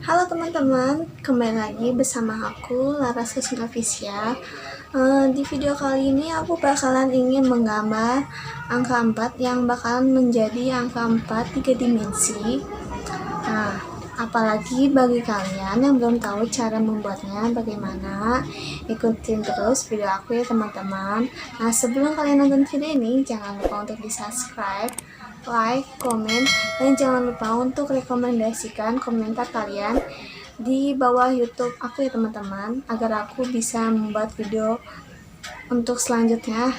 Halo teman-teman, kembali lagi bersama aku Laras Official. Di video kali ini aku bakalan ingin menggambar angka 4 yang bakalan menjadi angka 4 3 dimensi. Nah, apalagi bagi kalian yang belum tahu cara membuatnya bagaimana, ikutin terus video aku ya teman-teman. Nah, sebelum kalian nonton video ini, jangan lupa untuk di subscribe, like, komen, dan jangan lupa untuk rekomendasikan komentar kalian di bawah YouTube aku ya teman-teman, agar aku bisa membuat video untuk selanjutnya.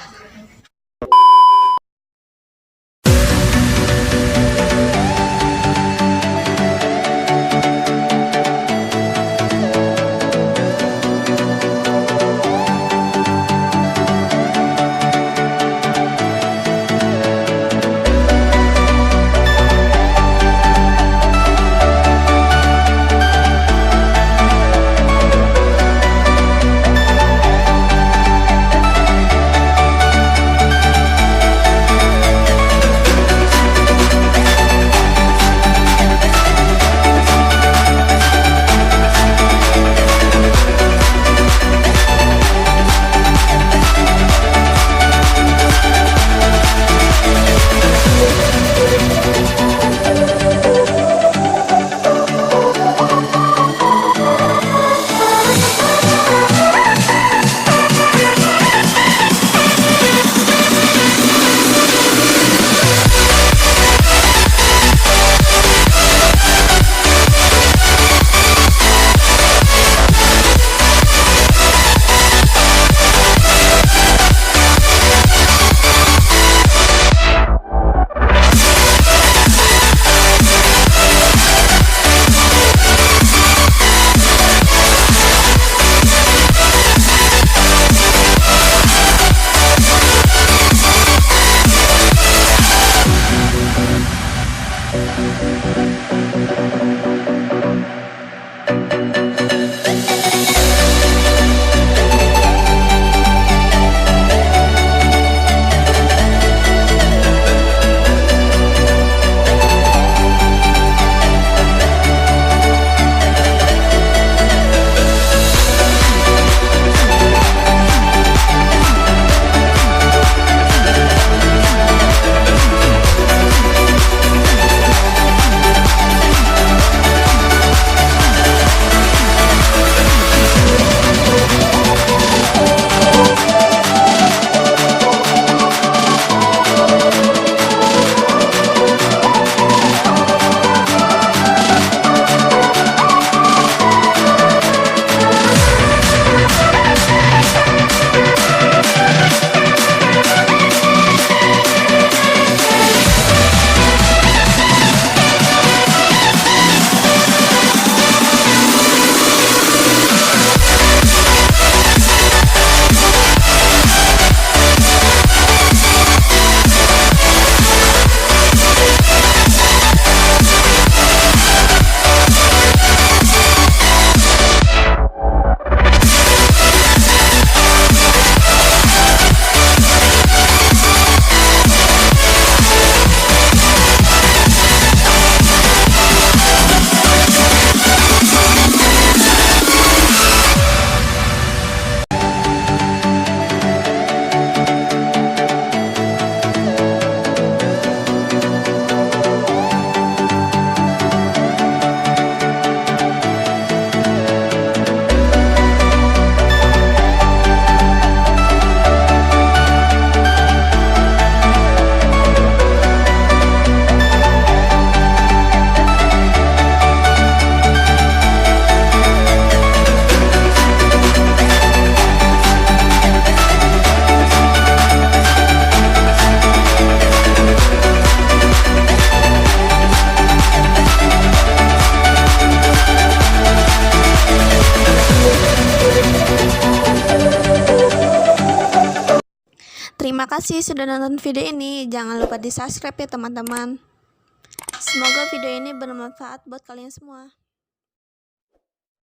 Terima kasih sudah nonton video ini. Jangan lupa di subscribe ya teman-teman. Semoga video ini bermanfaat buat kalian semua.